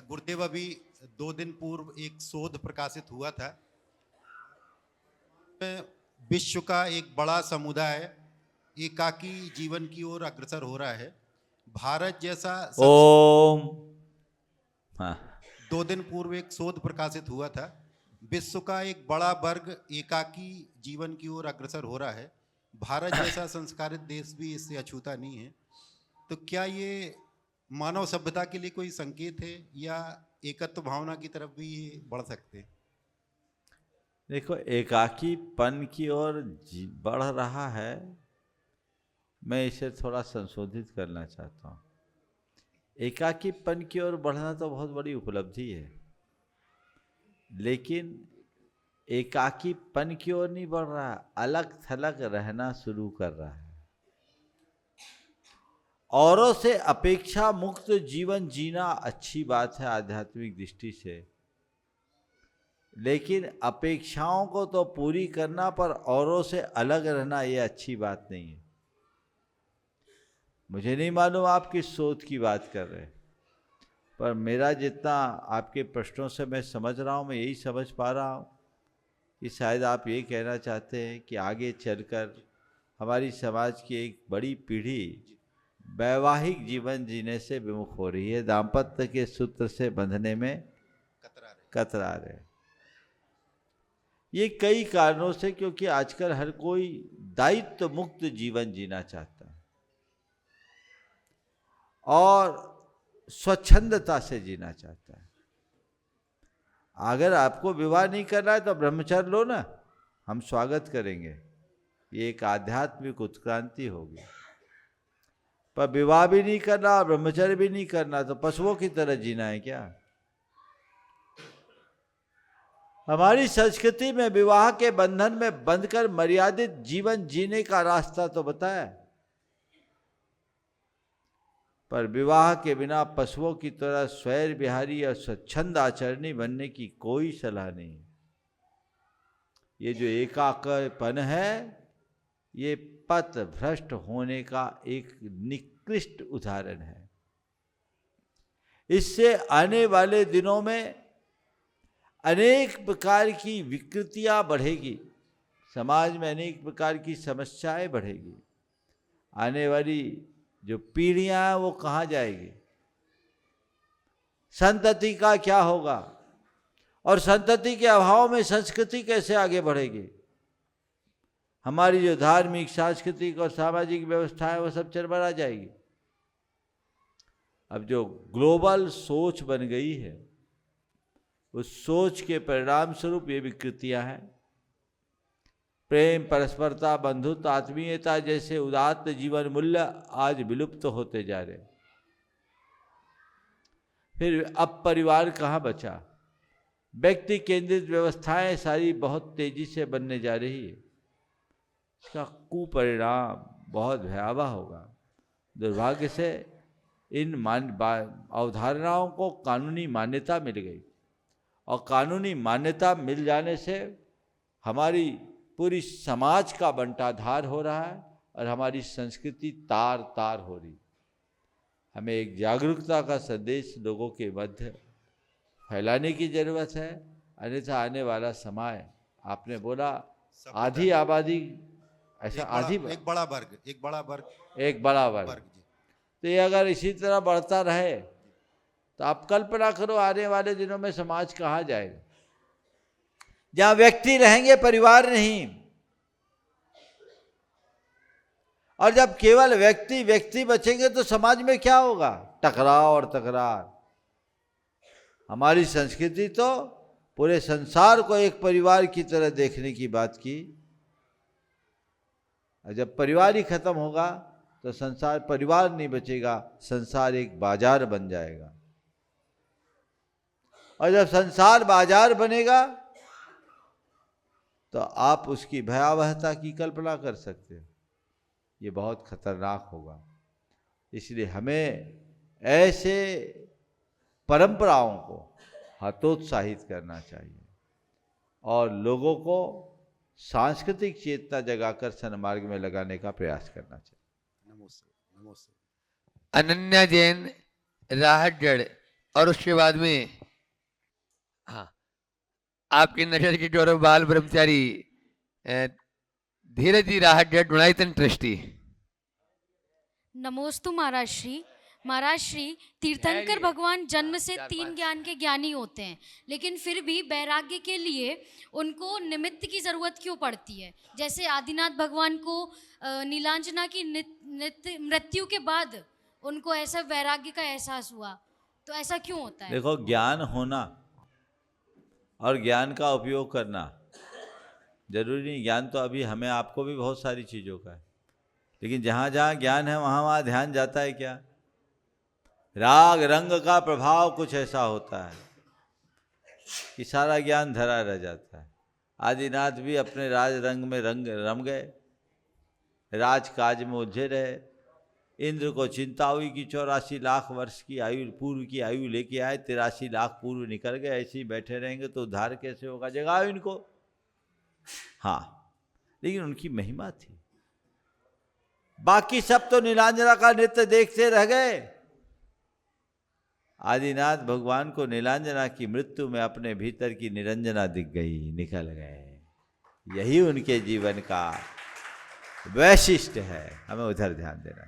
गुरुदेव, अभी 2 दिन पूर्व एक शोध प्रकाशित हुआ था। विश्व का एक बड़ा समुदाय एकाकी जीवन की ओर अग्रसर हो रहा है। भारत जैसा ओम। हाँ। 2 दिन पूर्व एक शोध प्रकाशित हुआ था। विश्व का एक बड़ा वर्ग एकाकी जीवन की ओर अग्रसर हो रहा है। भारत जैसा संस्कारित देश भी इससे अछूता नहीं है। तो क्या ये मानव सभ्यता के लिए कोई संकेत है या एकत्व भावना की तरफ भी ये बढ़ सकते हैं? देखो, एकाकीपन की ओर बढ़ रहा है। मैं इसे थोड़ा संशोधित करना चाहता हूँ। एकाकीपन की ओर बढ़ना तो बहुत बड़ी उपलब्धि है, लेकिन एकाकीपन की ओर नहीं बढ़ रहा, अलग थलग रहना शुरू कर रहा है। औरों से अपेक्षा मुक्त जीवन जीना अच्छी बात है आध्यात्मिक दृष्टि से, लेकिन अपेक्षाओं को तो पूरी करना पर औरों से अलग रहना ये अच्छी बात नहीं है। मुझे नहीं मालूम आप किस सोच की बात कर रहे हैं, पर मेरा जितना आपके प्रश्नों से मैं समझ रहा हूँ, मैं यही समझ पा रहा हूँ कि शायद आप ये कहना चाहते हैं कि आगे चलकर हमारी समाज की एक बड़ी पीढ़ी वैवाहिक जीवन जीने से विमुख हो रही है, दाम्पत्य के सूत्र से बंधने में कतरा रहे। ये कई कारणों से, क्योंकि आजकल हर कोई दायित्व मुक्त जीवन जीना चाहता है और स्वच्छंदता से जीना चाहता है। अगर आपको विवाह नहीं करना है तो ब्रह्मचर्य लो ना, हम स्वागत करेंगे, ये एक आध्यात्मिक उत्क्रांति होगी। पर विवाह भी नहीं करना, ब्रह्मचर्य भी नहीं करना, तो पशुओं की तरह जीना है क्या? हमारी संस्कृति में विवाह के बंधन में बंधकर मर्यादित जीवन जीने का रास्ता तो बताया, पर विवाह के बिना पशुओं की तरह स्वैर विहारी और स्वच्छंद आचरणी बनने की कोई सलाह नहीं। ये जो एकाकीपन है, ये पथ भ्रष्ट होने का एक निकृष्ट उदाहरण है। इससे आने वाले दिनों में अनेक प्रकार की विकृतियां बढ़ेगी, समाज में अनेक प्रकार की समस्याएं बढ़ेगी। आने वाली जो पीढ़ियां हैं वो कहाँ जाएगी? संतति का क्या होगा? और संतति के अभाव में संस्कृति कैसे आगे बढ़ेगी? हमारी जो धार्मिक, सांस्कृतिक और सामाजिक व्यवस्था है वो सब चरमरा जाएगी। अब जो ग्लोबल सोच बन गई है, उस सोच के परिणाम स्वरूप ये विकृतियां हैं। प्रेम, परस्परता, बंधुत्व, आत्मीयता जैसे उदात्त जीवन मूल्य आज विलुप्त होते जा रहे। फिर अब परिवार कहाँ बचा? व्यक्ति केंद्रित व्यवस्थाएं सारी बहुत तेजी से बनने जा रही है। इसका कुपरिणाम बहुत भयावह होगा। दुर्भाग्य से इन अवधारणाओं को कानूनी मान्यता मिल गई, और कानूनी मान्यता मिल जाने से हमारी पूरी समाज का बंटाधार हो रहा है और हमारी संस्कृति तार तार हो रही। हमें एक जागरूकता का संदेश लोगों के मध्य फैलाने की जरूरत है, अन्यथा आने वाला समय, आपने बोला आधी आबादी, ऐसा एक बड़ा वर्ग तो ये अगर इसी तरह बढ़ता रहे तो आप कल्पना करो आने वाले दिनों में समाज कहाँ जाएगा? जहां व्यक्ति रहेंगे, परिवार नहीं। और जब केवल व्यक्ति व्यक्ति बचेंगे तो समाज में क्या होगा? टकराव और तकरार। हमारी संस्कृति तो पूरे संसार को एक परिवार की तरह देखने की बात की, और जब परिवार ही खत्म होगा तो संसार, परिवार नहीं बचेगा, संसार एक बाजार बन जाएगा। और जब संसार बाजार बनेगा तो आप उसकी भयावहता की कल्पना कर सकते हो। ये बहुत खतरनाक होगा। इसलिए हमें ऐसे परंपराओं को हतोत्साहित करना चाहिए और लोगों को सांस्कृतिक चेतना जगाकर सन्मार्ग में लगाने का प्रयास करना चाहिए। अनन्या जैन, राहतगढ़। और उसके बाद में हाँ आपकी नजर की गौरव बाल ब्रह्मचारी धीरज जी राहत गुणायतन ट्रस्टी। नमोस्तु महाराज श्री। महाराज श्री, तीर्थंकर भगवान जन्म से 3 ज्ञान के ज्ञानी होते हैं, लेकिन फिर भी वैराग्य के लिए उनको निमित्त की जरूरत क्यों पड़ती है? जैसे आदिनाथ भगवान को नीलांजना की मृत्यु के बाद उनको ऐसा वैराग्य का एहसास हुआ, तो ऐसा क्यों होता है? देखो, ज्ञान होना और ज्ञान का उपयोग करना जरूरी नहीं। ज्ञान तो अभी हमें आपको भी बहुत सारी चीज़ों का है, लेकिन जहाँ जहाँ ज्ञान है वहाँ वहाँ ध्यान जाता है क्या? राग रंग का प्रभाव कुछ ऐसा होता है कि सारा ज्ञान धरा रह जाता है। आदिनाथ भी अपने राज रंग में रम गए, राजकाज में उलझे रहे। इंद्र को चिंता हुई कि 84 लाख वर्ष की आयु, पूर्व की आयु लेके आए, 83 लाख पूर्व निकल गए, ऐसे ही बैठे रहेंगे तो उद्धार कैसे होगा? जगाओ इनको। हाँ, लेकिन उनकी महिमा थी। बाकी सब तो नीलांजना का नृत्य देखते रह गए। आदिनाथ भगवान को नीलांजना की मृत्यु में अपने भीतर की निरंजना दिख गई, निकल गए। यही उनके जीवन का वैशिष्ट्य है, हमें उधर ध्यान देना।